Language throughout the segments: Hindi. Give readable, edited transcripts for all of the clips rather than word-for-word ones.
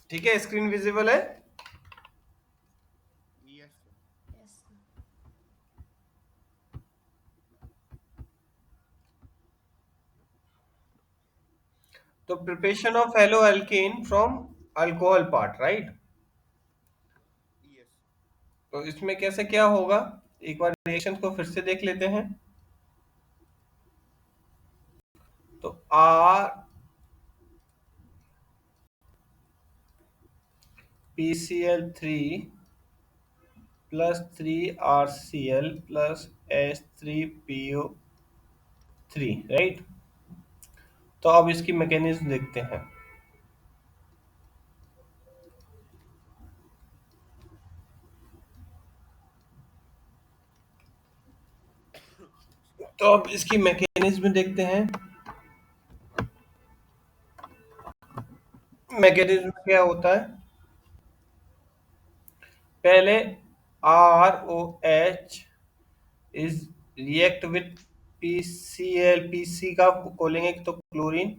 ठीक है, स्क्रीन विजिबल है? Yes sir. Yes sir. तो preparation of haloalkane from alcohol part, right? Yes. तो इसमें कैसे क्या होगा, एक बार रिएक्शन को फिर से देख लेते हैं। तो are PCl3 plus 3RCl plus H3PO3, right? तो अब इसकी मैकेनिज्म देखते हैं। तो अब इसकी मैकेनिज्म देखते हैं। मैकेनिज्म क्या होता है? पहले ROH is react with PCl, PC का खोलेंगे तो chlorine,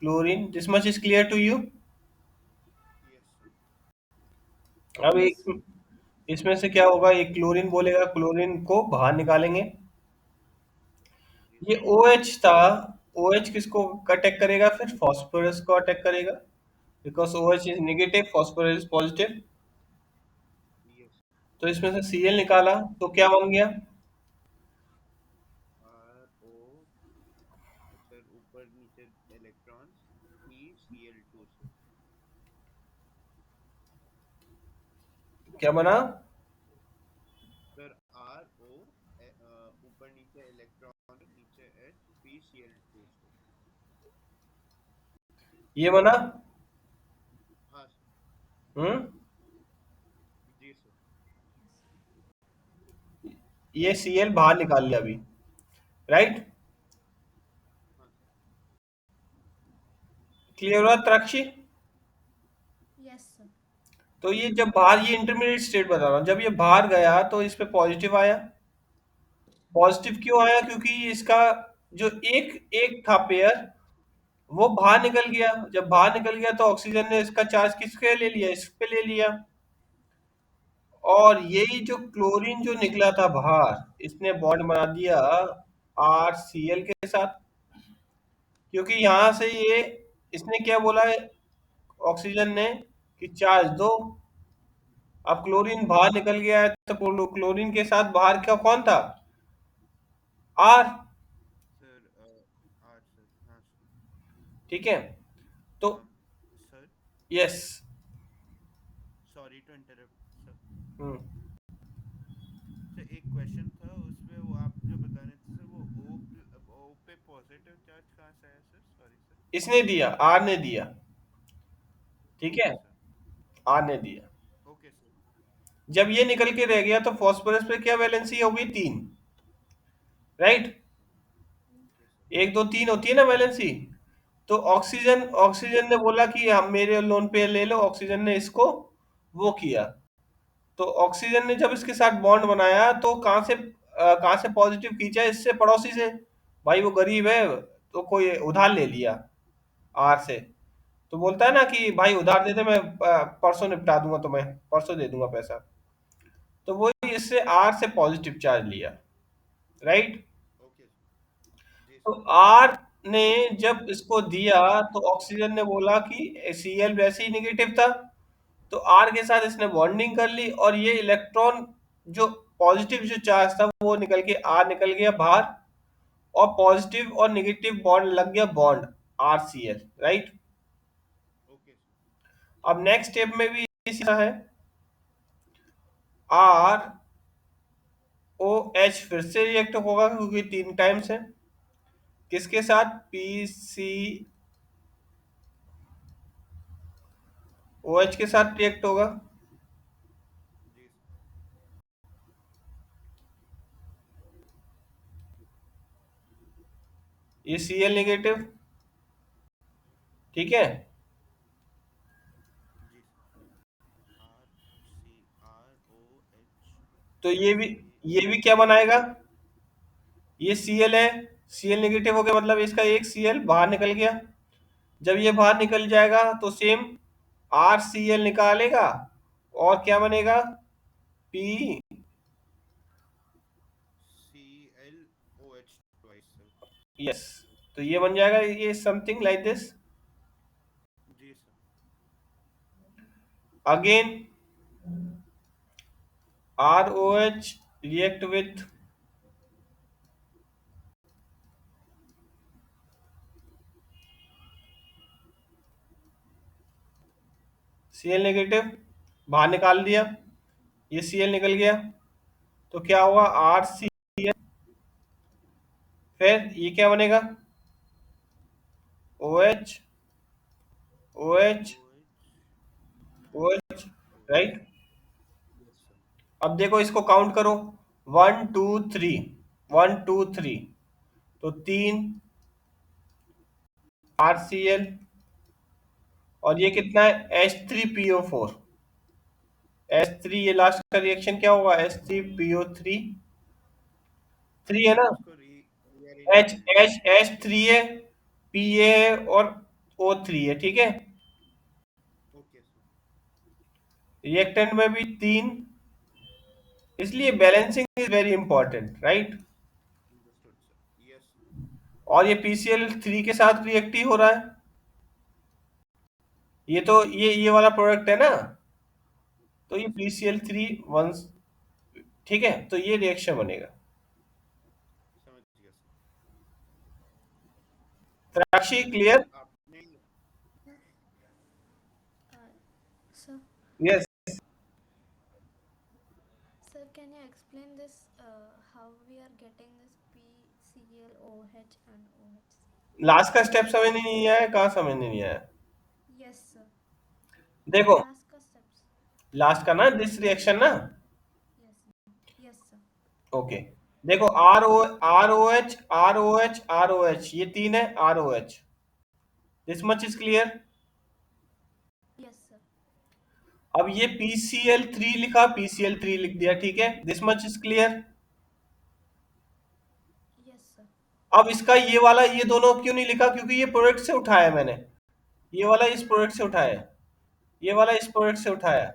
chlorine, this much is clear to you? Yes sir. अब यस एक इसमें से क्या होगा, एक क्लोरीन बोलेगा, क्लोरीन को बाहर निकालेंगे। जी ये सर। OH था, OH किसको अटैक करेगा? फिर फास्फोरस को अटैक करेगा, because OH is negative, phosphorus is positive. Yes. तो इसमें से Cl निकाला तो क्या बन गया? आर ओ सर, ऊपर नीचे इलेक्ट्रॉन्स, PCl2 सर। क्या बना? सर आर ओ ऊपर नीचे इलेक्ट्रॉन, नीचे H, PCl2 सर। ये बना? हाँ सर। हम्म। जी सर। ये Cl बाहर निकाल लिया अभी, राइट? हाँ सर। क्लियर हुआ त्राक्षी? Yes sir. तो ये जब बाहर, ये इंटरमीडिएट स्टेट बता रहा हूँ, जब ये बाहर गया तो इस पे पॉजिटिव आया। पॉजिटिव क्यों आया? क्योंकि इसका जो एक एक था पेयर, वो बाहर निकल गया। जब बाहर निकल गया तो ऑक्सीजन ने इसका चार्ज किसके ले लिया? इस पे ले लिया। और यही जो क्लोरीन जो निकला था बाहर, इसने बॉन्ड बना दिया RCl के साथ, क्योंकि यहां से ये, इसने क्या बोला है ऑक्सीजन ने, कि चार्ज दो। अब क्लोरीन बाहर निकल गया है तो क्लोरीन के साथ बाहर का कौन था? आर। Sir R sir. हाँ सर। ठीक है, तो हाँ sir. Yes. Sorry to interrupt sir. Hmm. Sir एक क्वेश्चन था उसमें, वो आप जो बता रहे थे सर, वो ओ पे पॉजिटिव चार्ज कहाँ से आया सर? Sorry sir. इसने दिया, आर ने दिया। ठीक है, ओके सर। आर ने दिया। Okay sir. जब ये निकल के रह गया तो फास्फोरस पे क्या वैलेंसी हो गई? 3, राइट? Okay sir. 1 2 3 होती है ना वैलेंसी। तो ऑक्सीजन, ऑक्सीजन ने बोला कि हम मेरे लोन पे ले लो, ऑक्सीजन ने इसको वो किया। तो ऑक्सीजन ने जब इसके साथ बॉन्ड बनाया तो कहाँ से पॉजिटिव खींचा? इससे, पड़ोसी से। भाई वो गरीब है तो कोई उधार ले लिया आर से। तो बोलता है ना कि भाई उधार दे दे, मैं परसों निपटा दूंगा, तुम्हें परसों दे दूंगा पैसा। तो वही इससे आर से पॉजिटिव चार्ज लिया, राइट? Okay sir. जी तो सर। आर ने जब इसको दिया तो ऑक्सीजन ने बोला कि Cl वैसे ही निगेटिव था, तो आर के साथ इसने बॉन्डिंग कर ली, और ये इलेक्ट्रॉन जो पॉजिटिव जो चार्ज था वो निकल के आर निकल गया बाहर, और पॉजिटिव और नेगेटिव बॉन्ड लग गया, bond RCl, right? Okay sir. अब नेक्स्ट स्टेप में भी इसी तरह है। आर ओ एच फिर से रिएक्ट होगा, क्योंकि 3 टाइम्स है। किसके साथ? PCOH के साथ रिएक्ट होगा। जी सर। ये Cl नेगेटिव, ठीक है? जी sir. R C R O H तो सी ये भी क्या बनाएगा? ये Cl है, Cl नेगेटिव हो गया, मतलब इसका एक Cl बाहर निकल गया। जब ये बाहर निकल जाएगा तो सेम RCl निकालेगा और क्या बनेगा? P। ClOH twice sir. Yes, तो ये बन जाएगा, ये समथिंग लाइक दिस। जी sir. Again ROH react with Cl negative, बाहर निकाल दिया, ये Cl निकल गया, तो क्या होगा? RCl। फिर ये क्या बनेगा? OH, OH, OH and OH, OH. Right. Yes sir. अब देखो इसको काउंट करो, 1 2 3, 1 2 3, तो 3 RCl, और ये कितना है? H3PO4। H3, ये लास्ट का रिएक्शन क्या होगा? H3PO3, 3 है सर ना? इसको रीअरेंज H करेंगे. H H3 है, PA है और O3 है, ठीक है। Okay sir. रिएक्टेंट में भी 3, इसलिए balancing is very important, right. Understood sir. Yes sir. और ये PCl3 के साथ रिएक्ट ही हो रहा है, ये तो ये वाला प्रोडक्ट है ना, तो ये जी सर. PCl3 वंस, ठीक है, तो ये रिएक्शन बनेगा। समझ गया सर. Trakshi sir clear? आपने Sir, yes. sir, can you explain this? How we are getting this PClOH and OH? Last का स्टेप समझ नहीं आया? कहाँ समझ नहीं आया? Yes, sir. देखो, Last का steps. लास्ट का ना, दिस रिएक्शन ना, Yes, sir. Yes, sir. Okay. देखो, ROH ये 3 है, ROH, this much is clear. Yes, sir. अब ये PCl3 लिखा, PCl3 लिख दिया, ठीक है, this much is clear. Yes, sir. अब इसका ये वाला, ये दोनों क्यों नहीं लिखा? क्योंकि ये प्रोडक्ट से उठाया मैंने, ये वाला इस प्रोडक्ट से उठाया, ये वाला इस प्रोडक्ट से उठाया,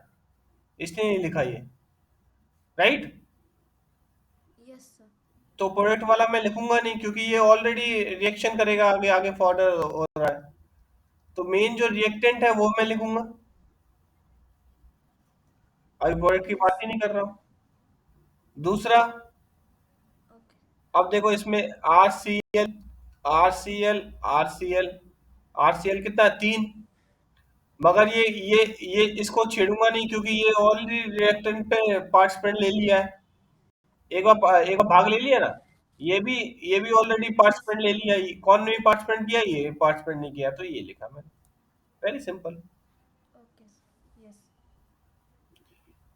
इसलिए नहीं लिखा ये, राइट। Yes, sir. तो प्रोडक्ट वाला मैं लिखूंगा नहीं, क्योंकि ये ऑलरेडी रिएक्शन करेगा, आगे आगे फॉर्डर हो रहा है, तो मेन जो रिएक्टेंट है वो मैं लिखूंगा। अभी प्रोडक्ट की Yes, बात ही sir. नहीं कर रहा हूँ। दूसरा, Okay. अब देखो इसमें RCl, RCl, RCl, RCl कितना? 3। मगर ये इसको छेड़ूंगा नहीं, क्योंकि ये ऑलरेडी रिएक्टेंट पे पार्टिसिपेंट ले लिया है, एक बार भाग ले लिया ना। ये भी ये भी ऑलरेडी Yes, पार्टिसिपेंट sir. ले लिया, कौन नहीं पार्टिसिपेंट किया? ये पार्टिसिपेंट नहीं किया, तो ये लिखा मैंने, very simple. Okay, sir. Yes.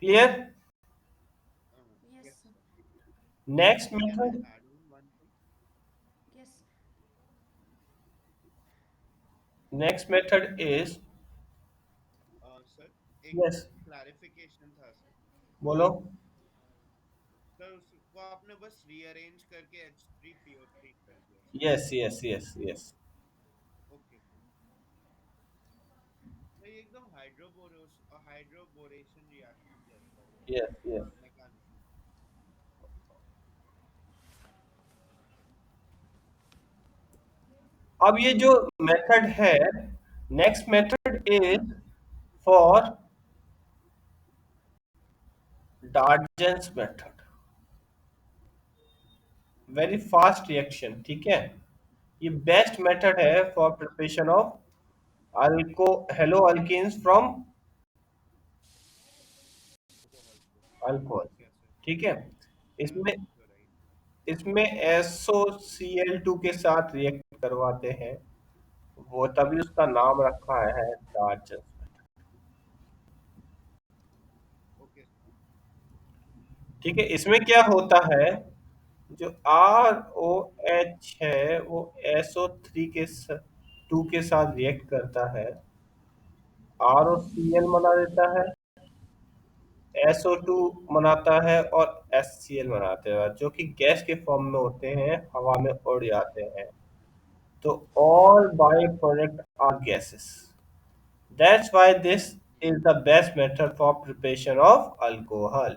Clear? Yes, yes sir. sir. Next Sir, can I method, add on one thing? Yes. Next method is, sir एक यस, क्लैरिफिकेशन था सर. बोलो। सर उसको आपने बस रीअरेंज करके H3PO3 कर दिया sir. Yes yes yes yes, okay sir. तो ये एकदम हाइड्रोबोरेशन रिएक्शन जैसा हुआ यस यस। मैकेनिज्म. अब ये जो मेथड है, next method is for Darzens method, very fast reaction, ठीक है। ये बेस्ट मेथड है for preparation of alco halo alkenes from alcohol से. अल्कोहल, ठीक है सर. ठीक है। इसमें क्लोराइड. इसमें SOCl2 के साथ रिएक्ट करवाते हैं, वो तभी उसका नाम रखा है डार्जेंस। Okay sir. ठीक है, इसमें क्या होता है, जो ROH है वो SO3 2 के साथ रिएक्ट करता है, ROCl बना देता है, SO2 बनाता है और HCl बनाते हैं, जो कि गैस के फॉर्म में होते हैं, हवा में उड़ जाते हैं। तो all by product are gases, That's why this is the best method for preparation of alcohol.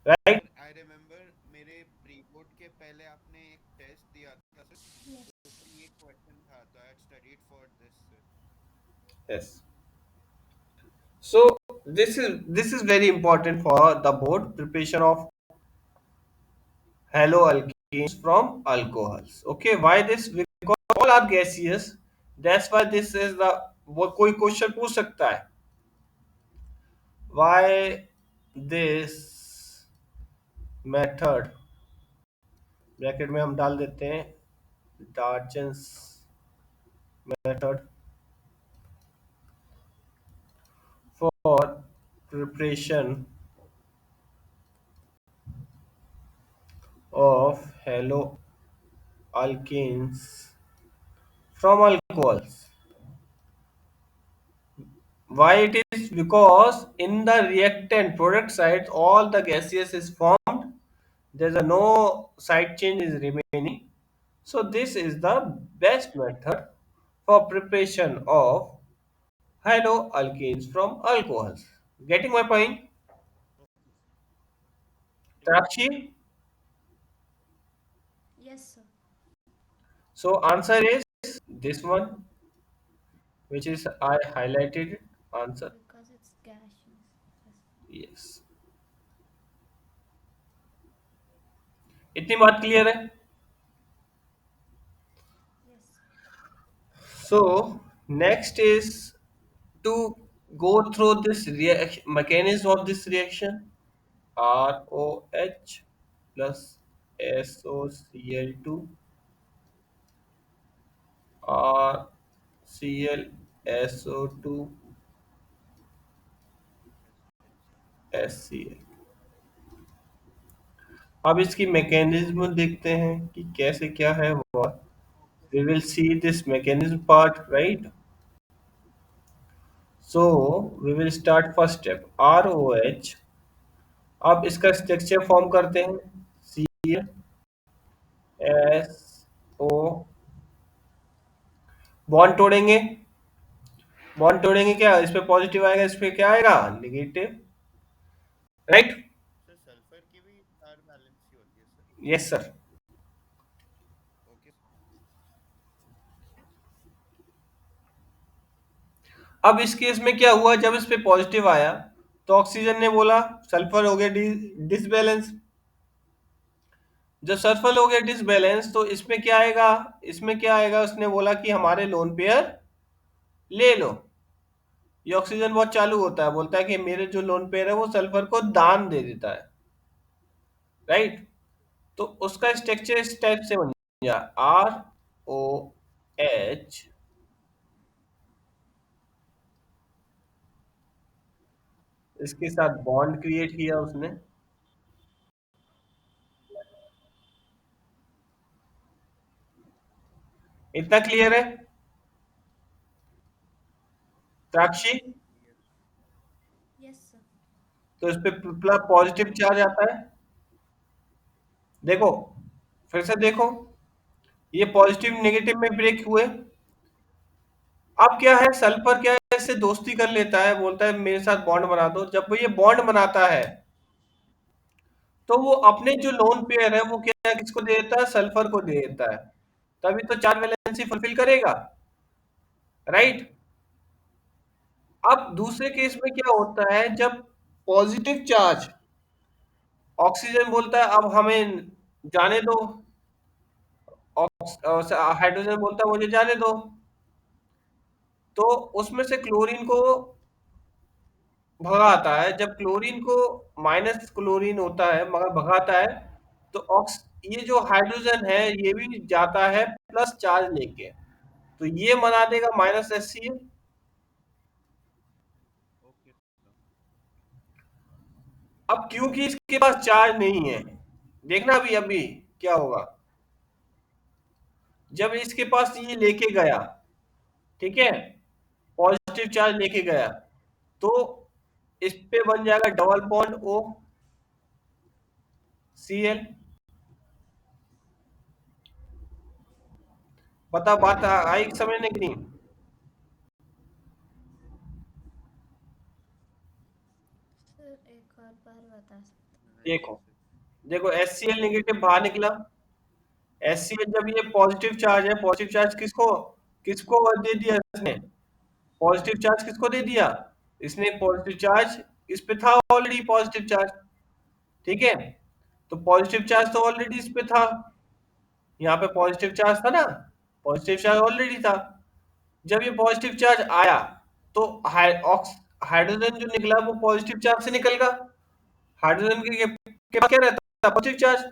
Right? Sir I remember मेरे प्री बोर्ड के पहले आपने एक टेस्ट दिया था सर, Yes. तो उसमें ये क्वेश्चन था, तो I studied for this sir. Yes. So this is very important for the board preparation of haloalkanes from alcohols. Okay, why this? Because all are gaseous. That's why this is the वो कोई क्वेश्चन पूछ सकता है. Why this method ब्रैकेट में हम डाल देते हैं डार्जेंस method for preparation of haloalkanes from alcohols. Why it is? Because in the reactant product side, all the gaseous is formed. There's a no side chain is remaining. So this is the best method for preparation of haloalkanes from alcohols. Getting my point? Okay sir. ठीक है Takshi? Sir. Yes, sir. So answer is this one, which is I highlighted answer. Because it's gaseous. Yes. Yes. इतनी बात क्लियर है? Yes. So next is to go through this reaction mechanism of this reaction. ROH plus SOCl2 or ClSO2 SCL sir. HCl. अब इसकी मैकेनिज्म देखते हैं कि कैसे क्या है वो. Okay We sir. will see this mechanism part, right? So we will start first step ROH. अब इसका स्ट्रक्चर फॉर्म करते हैं ClSO. बॉन्ड तोड़ेंगे. बॉन्ड तोड़ेंगे क्या इस पे पॉजिटिव आएगा इस पे क्या आएगा नेगेटिव. राइट. सर सल्फर की भी चार बैलेंसी होती है sir. Yes sir. Okay sir. अब इस केस में क्या हुआ जब इस पे पॉजिटिव आया तो ऑक्सीजन ने बोला सल्फर हो गया डिसबैलेंस. जब सल्फर हो गया डिसबैलेंस तो इसमें क्या आएगा. इसमें क्या आएगा उसने बोला कि हमारे लोन पेयर ले लो. ये ऑक्सीजन बहुत चालू होता है बोलता है कि मेरे जो लोन पेयर है वो सल्फर को दान दे देता है. राइट. तो उसका स्ट्रक्चर इस टाइप से बन गया ROH. इसके साथ बॉन्ड क्रिएट किया उसने. इतना क्लियर है साक्षी. यस। Yes, sir. तो इस पे पॉजिटिव चार्ज आता है. देखो फिर से देखो ये पॉजिटिव नेगेटिव में ब्रेक हुए. अब क्या है सल्फर क्या है इससे दोस्ती कर लेता है बोलता है मेरे साथ बॉन्ड बना दो. जब वो ये बॉन्ड बनाता है तो वो अपने जो लोन पेयर है वो क्या किसको दे देता है सल्फर को दे देता है. तभी तो चार वैलेंसी फुलफिल करेगा. राइट. अब दूसरे केस में क्या होता है जब पॉजिटिव चार्ज ऑक्सीजन बोलता है अब हमें जाने दो. हाइड्रोजन बोलता है मुझे जाने दो. तो उसमें से क्लोरीन को भगाता है. जब क्लोरीन को माइनस क्लोरीन होता है मगर भगाता है तो ऑक्स ये जो हाइड्रोजन है ये भी जाता है प्लस चार्ज लेके. तो ये बना देगा -HCl. Okay sir. अब क्योंकि इसके पास चार्ज नहीं है देखना अभी अभी क्या होगा जब इसके पास ये लेके गया. ठीक है. पॉजिटिव चार्ज लेके गया तो इस पे बन जाएगा डबल बॉन्ड OCl. बता, बात आई समझ में कि नहीं? सर एक और बार बता सकते हाँ जी देखो, सर। देखो HCl नेगेटिव बाहर निकला। HCl जब ये पॉजिटिव चार्ज है, पॉजिटिव चार्ज किसको किसको दे दिया इसने? पॉजिटिव चार्ज किसको दे दिया? इसने पॉजिटिव चार्ज, इस पे था ऑलरेडी पॉजिटिव चार्ज, ठीक है? तो पॉजिटिव चार्ज तो ऑलरेडी इस पे था, यहाँ पे पॉजिटिव चार्ज था ना, पॉजिटिव चार्ज ऑलरेडी था। जब ये पॉजिटिव चार्ज आया तो हाइड्रोजन जो निकला वो पॉजिटिव चार्ज से निकल गया। हाइड्रोजन के पास क्या रहता है? Positive charge.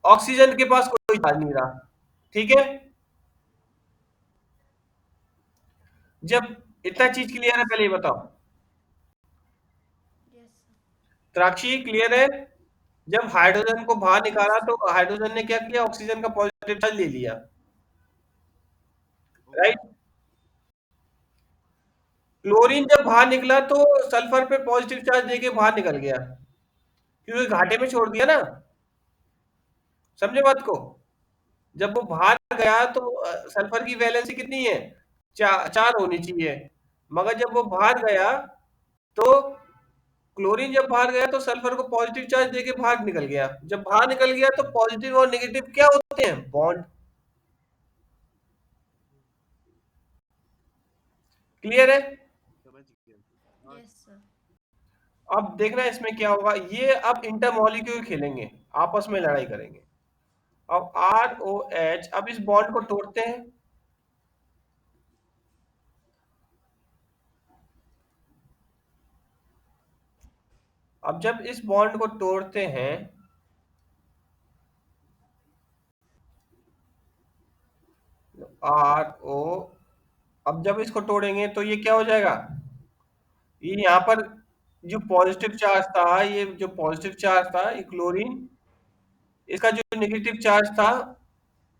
ऑक्सीजन के पास कोई चार्ज नहीं रहा, ठीक है? जब इतना चीज क्लियर है, पहले ये बताओ। हैं। Yes sir. त्राक्षी क्लियर है? जब हाइड्रोजन को बाहर यस निकाला सर। तो हाइड्रोजन ने क्या किया? ऑक्सीजन का पॉजिटिव चार्ज ले लिया, ओके राइट? क्लोरीन जब बाहर निकला तो सल्फर पे पॉजिटिव चार्ज देके बाहर निकल गया, क्योंकि घाटे में छोड़ दिया ना। समझे बात को? जब वो बाहर गया तो सल्फर की वैलेंसी कितनी है? 4 होनी चाहिए। मगर जब वो बाहर गया तो क्लोरीन जब बाहर गया तो सल्फर को पॉजिटिव चार्ज देके बाहर निकल गया। जब बाहर निकल गया तो पॉजिटिव और नेगेटिव क्या होते हैं? बॉन्ड। क्लियर है? समझ गया सर। हाँ यस सर। अब देखना इसमें क्या होगा। ये अब इंटरमॉलिक्यूल खेलेंगे, आपस में लड़ाई करेंगे। अब ROH, अब इस बॉन्ड को तोड़ते हैं। अब जब इस बॉन्ड को तोड़ते हैं, RO, अब जब इसको तोड़ेंगे तो ये क्या हो जाएगा? ये यहाँ पर जो पॉजिटिव चार्ज था, ये जो पॉजिटिव चार्ज था, ये क्लोरीन, इसका जो नेगेटिव चार्ज था,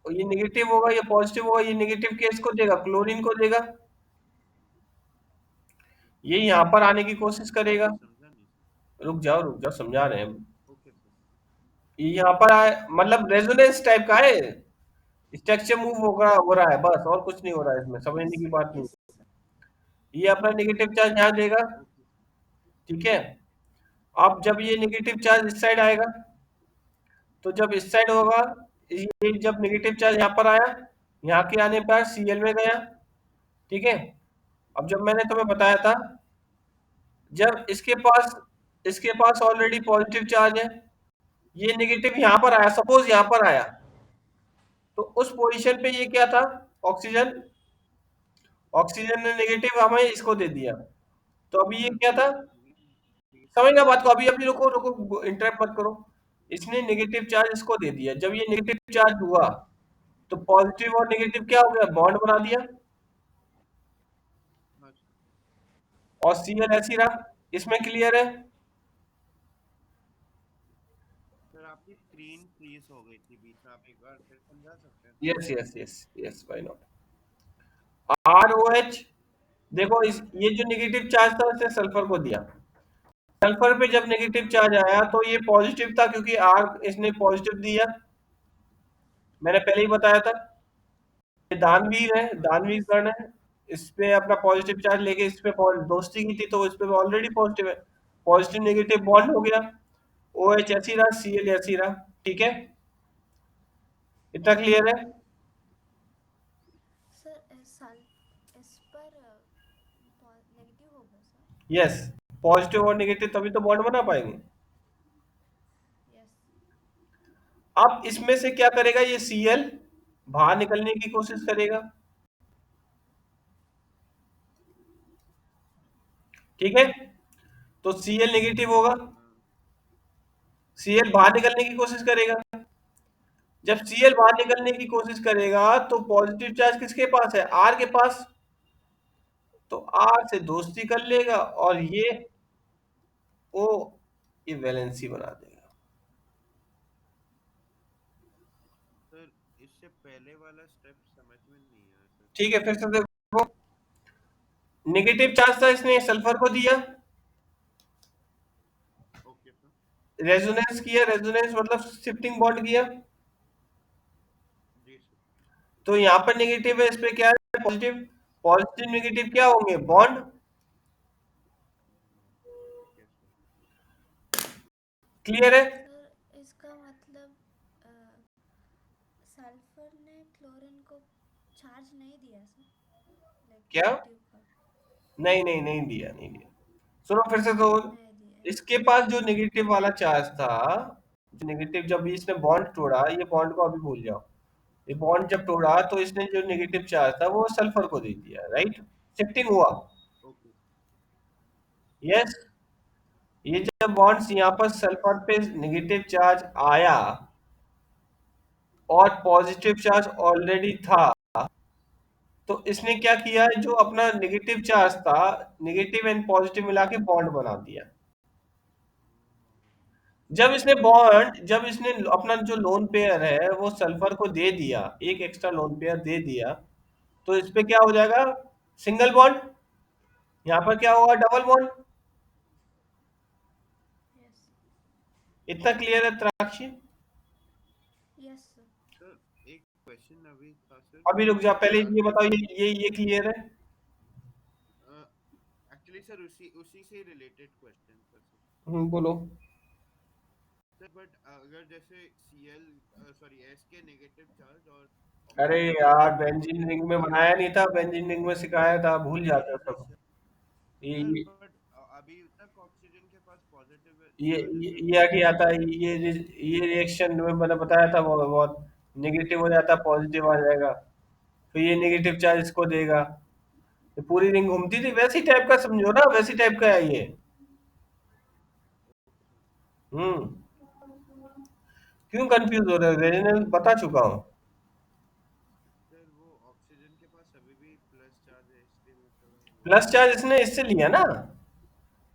ये नेगेटिव होगा, ये पॉजिटिव होगा, ये नेगेटिव केस को देगा, क्लोरीन को देगा। ये यहाँ पर आने की कोशिश करेगा। सर समझा नहीं सर। रुक जाओ, समझा रहे हैं। Okay sir. ये यहाँ पर आए, मतलब रेजोनेंस टाइप का है, स्ट्रक्चर मूव हो रहा है, बस और कुछ नहीं हो रहा है, इसमें यस समझने की सर। बात नहीं। Yes sir. ये अपना नेगेटिव चार्ज यहाँ देगा, ओके सर। ठीक है? अब जब ये नेगेटिव चार्ज इस साइड आएगा, तो जब इस साइड होगा, ये जब नेगेटिव चार्ज यहाँ पर आया, यहाँ के आने पर Cl में गया, ठीक है? अब जब मैंने तुम्हें बताया था, जब इसके पास ऑलरेडी पॉजिटिव चार्ज है, ये नेगेटिव यहाँ पर आया, सपोज यहाँ पर आया, तो उस पोजीशन पे ये क्या था? ऑक्सीजन। ऑक्सीजन ने नेगेटिव हमें इसको दे दिया, तो अभी ये क्या था? नेगेटिव समझना बात चार्ज को, अभी इसको अभी दे रुको दिया। रुको, इंटरप्ट मत करो। इसने नेगेटिव चार्ज इसको दे दिया, जब ये नेगेटिव चार्ज हुआ तो पॉजिटिव और नेगेटिव क्या हो गया? बॉन्ड बना दिया, हाँ सर। और Cl ऐसी रहा। इसमें क्लियर है? सर आपकी स्क्रीन फ्रीज हो गई थी बीच में, आप एक बार फिर समझा सकते हैं थोड़ा। Yes yes yes yes, why not. ROH, देखो ये जो नेगेटिव चार्ज था उसने सल्फर को दिया। सल्फर पे जब नेगेटिव चार्ज आया तो ये पॉजिटिव था, क्योंकि R इसने पॉजिटिव दिया, मैंने पहले ही बताया था। ये दानवीर है, हाँ जी दानवीर यस कर्ण है। इस पे अपना पॉजिटिव चार्ज लेके इस पे दोस्ती की थी, तो इस पे ऑलरेडी पॉजिटिव है, पॉजिटिव नेगेटिव बॉन्ड हो गया। OH ऐसी रहा, Cl ऐसी रहा, ठीक है? इतना क्लियर है? सर। साल इस पर नेगेटिव होगा सर। यस, पॉजिटिव और नेगेटिव तभी तो बॉन्ड बना पाएंगे। यस। अब इसमें से क्या करेगा? ये Cl बाहर निकलने की कोशिश करेगा, ठीक है? तो Cl नेगेटिव होगा, हाँ। Cl बाहर निकलने की कोशिश करेगा। जब Cl बाहर निकलने की कोशिश करेगा तो पॉजिटिव चार्ज किसके पास है? R के पास। तो R से दोस्ती कर लेगा और ये O, ये वैलेंसी बना देगा। सर इससे पहले वाला स्टेप समझ में नहीं आया सर। ठीक है, फिर से देखो, नेगेटिव चार्ज था, इसने सल्फर को दिया, ओके सर। रेजोनेंस किया, रेजोनेंस मतलब शिफ्टिंग बॉन्ड किया। जी सर। तो यहाँ पर नेगेटिव है, इस पे क्या है पॉजिटिव। पॉजिटिव नेगेटिव क्या होंगे, बॉन्ड। Okay sir. क्लियर है। सर इसका मतलब सल्फर ने क्लोरीन को चार्ज नहीं दिया सर, लाइक क्या, नेगेटिव का। नहीं दिया, नहीं दिया। सुनो फिर से तो, नहीं दिया है। इसके पास जो नेगेटिव वाला चार्ज था, जो नेगेटिव, जब इसने बॉन्ड तोड़ा, ये बॉन्ड को अभी भूल जाओ, ये बॉन्ड जब तोड़ा तो इसने जो नेगेटिव चार्ज था वो सल्फर को दे दिया, राइट। शिफ्टिंग हुआ। ओके। यस। ये जब बॉन्ड्स यहाँ पर यस सल्फर सर। पे नेगेटिव चार्ज आया और पॉजिटिव चार्ज ऑलरेडी था, तो इसने क्या किया, जो अपना नेगेटिव चार्ज था, नेगेटिव एंड पॉजिटिव मिला के बॉन्ड बना दिया। जब इसने अपना जो लोन पेयर है वो सल्फर को दे दिया, एक एक्स्ट्रा लोन पेयर दे दिया, तो इस पे क्या हो जाएगा, सिंगल बॉन्ड। यहाँ पर क्या होगा, डबल बॉन्ड। यस। इतना क्लियर है त्राक्षी। Yes sir. सर एक क्वेश्चन अभी था सर अभी कि रुक जा, पहले डार्क ये बताओ, मैटर। ये क्लियर है। एक्चुअली सर उसी उसी से रिलेटेड क्वेश्चन था सर। बोलो। सर बट अगर जैसे Cl सॉरी S के नेगेटिव चार्ज और अरे ऑक्सीजन के यार, पॉजिटिव बेंजीन रिंग में चार्ज। बनाया नहीं था, बेंजीन रिंग में सिखाया था, भूल जाता सब। अच्छा सर ये बट अभी तक ऑक्सीजन के पास पॉजिटिव ये चार्ज है ये, सर, ये तो आगे आता है, ये रिएक्शन में मैंने बताया था, वो बहुत नेगेटिव हो जाता, पॉजिटिव आ जाएगा, तो ये नेगेटिव चार्ज इसको देगा। ये पूरी रिंग घूमती थी, वैसी टाइप का समझो ना, वैसी टाइप का है ये। Okay sir. हम्म। क्यों कंफ्यूज हो रहे हो, रेजोनेंस बता चुका हूँ। सर वो ऑक्सीजन के पास अभी भी प्लस चार्ज है, इसलिए मैं थोड़ा वो प्लस चार्ज इसने इससे लिया ना,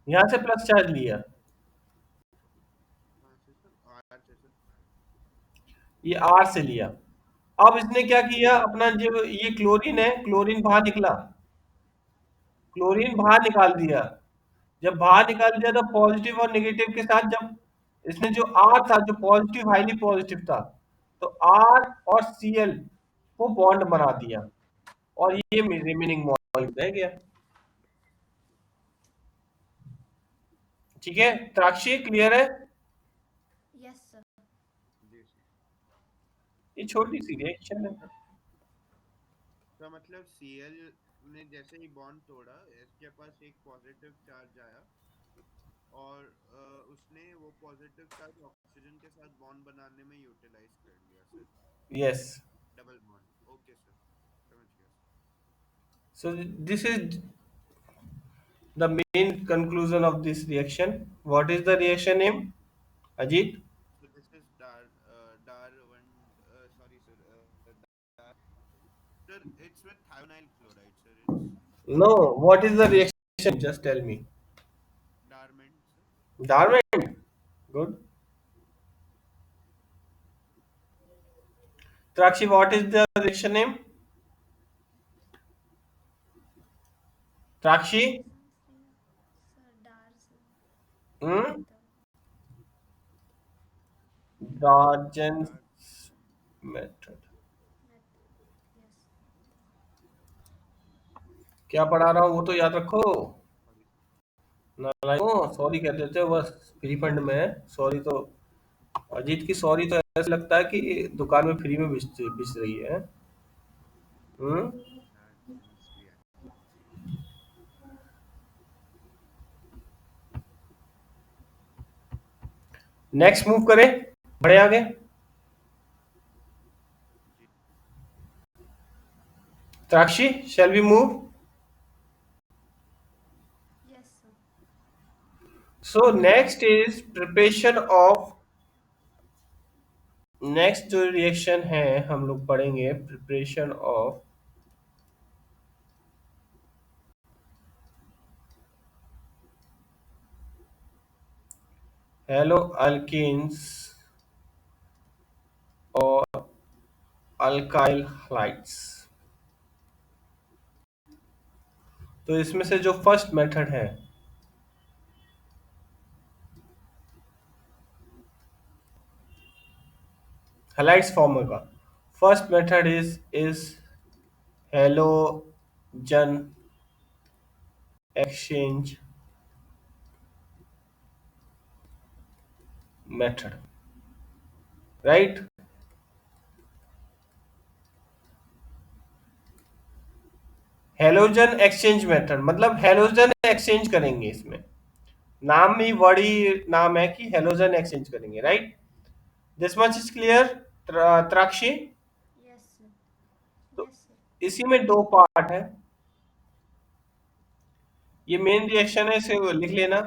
यहाँ से प्लस चार्ज लिया, हाँ से सर आर से सर। ये आर से लिया। अब इसने क्या किया, अपना जो ये क्लोरीन है, क्लोरीन बाहर निकला, क्लोरीन बाहर निकाल दिया। जब बाहर निकाल दिया तो पॉजिटिव और नेगेटिव के साथ, जब इसने जो आर था, जो पॉजिटिव, हाईली पॉजिटिव था, तो आर और सीएल को बॉन्ड बना दिया, और ये रिमेनिंग मॉलिक्यूल रह गया। ठीक है त्राक्षी, क्लियर है। Yes sir. जी सर। ये छोटी सी रिएक्शन है। तो मतलब Cl ने जैसे ही बॉन्ड तोड़ा, S के पास एक पॉजिटिव चार्ज आया और उसने वो पॉजिटिव चार्ज ऑक्सीजन के साथ बॉन्ड बनाने में यूटिलाइज कर लिया sir. Yes. Double bond. Okay sir, समझ गया sir. So this is the main conclusion of this reaction. What is the reaction name, Ajit? So this is dar one sorry sir, dar, sir it's with thionyl chloride sir, it's No, what is the reaction? Just tell me. Darment sir. Darwin. Good. Trakshi, what is the reaction name? Trakshi? Darjans sir, Darjan Hmm? method. Darjan's Dar method. Method. Yes. क्या पढ़ा रहा हूँ वो तो याद रखो। sorry sir. नालायक हो, सॉरी कहते थे बस, फ्री फंड में है सॉरी तो। अजीत की सॉरी तो ऐसा लगता है कि दुकान में फ्री में बिछ रही है। हम्म। Darjan's reaction. नेक्स्ट मूव करें, बढ़े आगे। जी Trakshi, shall we move? Yes sir. So next is preparation of, next जो रिएक्शन है हम लोग पढ़ेंगे, प्रिपरेशन ऑफ हेलो अल्किन्स और अल्काइल हाइड्स। तो इसमें से जो फर्स्ट मेथड है, हैलाइड्स फॉर्म होगा। First method is halogen exchange method, right? Halogen exchange method मतलब हेलोजन एक्सचेंज करेंगे इसमें, नाम में ही बड़ी नाम है कि हेलोजन एक्सचेंज करेंगे, right? This much is clear Trakshi? Yes, sir. तो Yes, sir. इसी में दो पार्ट है, ये मेन रिएक्शन है, इसे लिख लेना,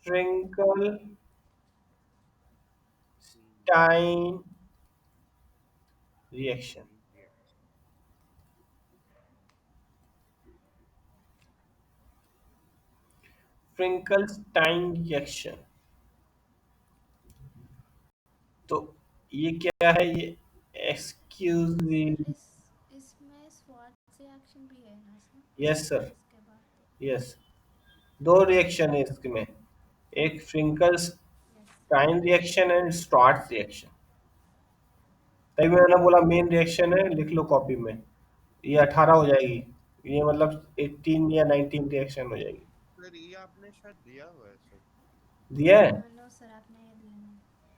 फ्रिंकल टाइम रिएक्शन। फ्रिंकलस्टाइन रिएक्शन, तो ये क्या है, ये एक्सक्यूज मी, सर इसमें स्वाट रिएक्शन भी है ना सर? यस सर, इसके बाद यस, दो रिएक्शन है इसमें, एक yes. Finkelstein reaction and Swarts reaction. तभी मैंने बोला मेन रिएक्शन है, लिख लो कॉपी में, ये 18 हो जाएगी, ये मतलब 18 या 19 रिएक्शन हो जाएगी। सर ये आपने शायद दिया हुआ है सर। दिया है? नो सर, आपने ये दिया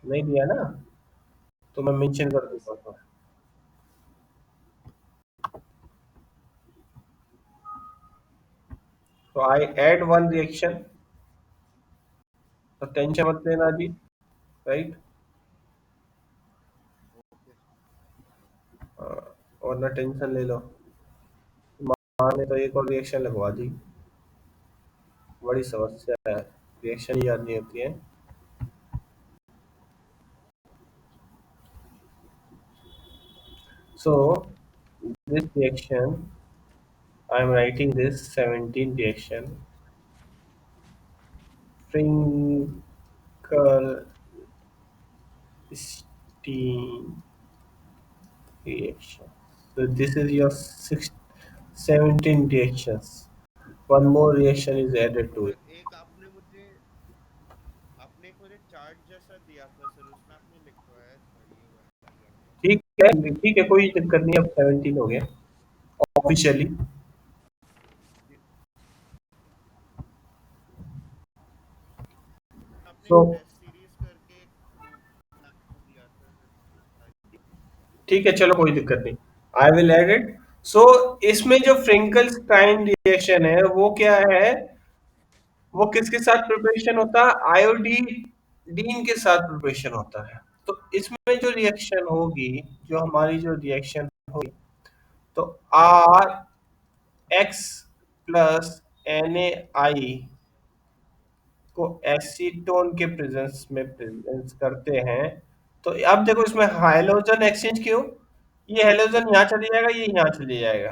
नहीं। नहीं दिया ना, तो मैं मेंशन कर नो दूंगा सर। तो। तो आई ऐड वन रिएक्शन, तो टेंशन मत लेना जी, राइट? Okay sir. और ना टेंशन ले लो, माँ ने तो एक और रिएक्शन लगवा दी, बड़ी समस्या है, रिएक्शन ही याद नहीं होती है। So this reaction, I am writing this 17 reaction, Finkelstein reaction. So this is your 17 reactions. One more reaction is added to it. Sir एक आपने मुझे चार्ट जैसा दिया था सर, उसमें आपने लिखवाया था ये वाला रिएक्शन। ठीक है, कोई दिक्कत नहीं, अब 17 हो गया ऑफिशियली। आपने सो एस सीरीज करके एक प्रूफ बना के दिया था सर। ठीक है, चलो कोई दिक्कत नहीं, आई विल एड इट। सो इसमें जो फ्रिंकलस्टाइन रिएक्शन है वो क्या है, वो किसके साथ प्रिपरेशन होता है, आयोडीन के साथ प्रिपरेशन होता है। तो इसमें जो रिएक्शन होगी, जो हमारी जो रिएक्शन होगी, तो आर एक्स प्लस NaI को एसीटोन के प्रेजेंस में प्रेजेंस करते हैं। तो अब देखो इसमें हाइड्रोजन एक्सचेंज क्यों, ये हाइड्रोजन यहाँ चले जाएगा, ये यहाँ चले जाएगा,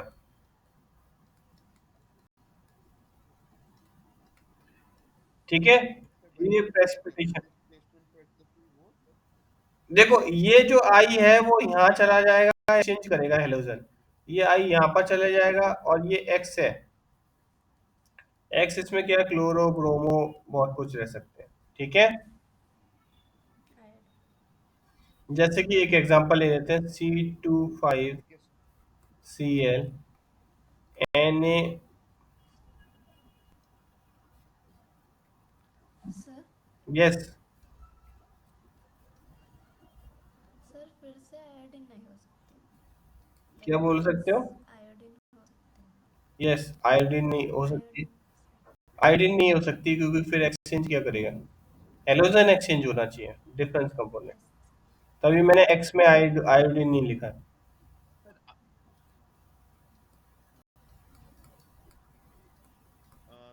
ठीक है? सर वही ये जो प्रेसिपिटेशन, डिस्प्लेसमेंट करते थे वो सर। देखो ये जो आई है वो यहाँ चला जाएगा, एक्सचेंज करेगा हेलोजन, ये आई यहाँ पर चले जाएगा, और ये एक्स है, एक्स इसमें क्या है, क्लोरो ब्रोमो बहुत कुछ रह सकते हैं, ठीक है? राइट। जैसे कि एक एग्जांपल ले लेते हैं, C25Cl okay sir. Na, sir yes, sir फिर से आयोडीन नहीं हो सकती, क्या लाइक बोल सकते एक्स हो? आयोडीन हो सकते हैं। यस, आयोडीन नहीं हो सकती, आयोडीन। आयोडीन नहीं हो सकती क्योंकि फिर एक्सचेंज क्या करेगा, हेलोजन एक्सचेंज होना चाहिए, डिफरेंस कंपोनेंट, यस। तभी मैंने एक्स में आयोडीन नहीं लिखा। Sir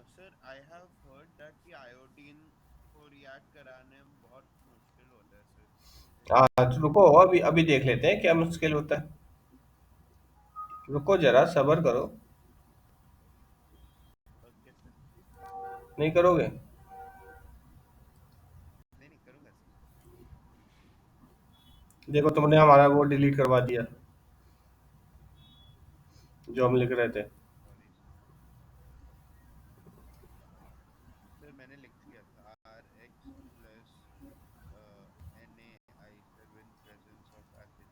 sir I have heard that कि आयोडीन को रिएक्ट कराने में बहुत मुश्किल होता है सर। आज रुको, अभी अभी देख लेते हैं क्या मुश्किल होता है, रुको जरा सब्र करो, ओके सर। नहीं करोगे? नहीं नहीं करूँगा सर। देखो तुमने हमारा वो डिलीट करवा दिया जो हम लिख रहे थे।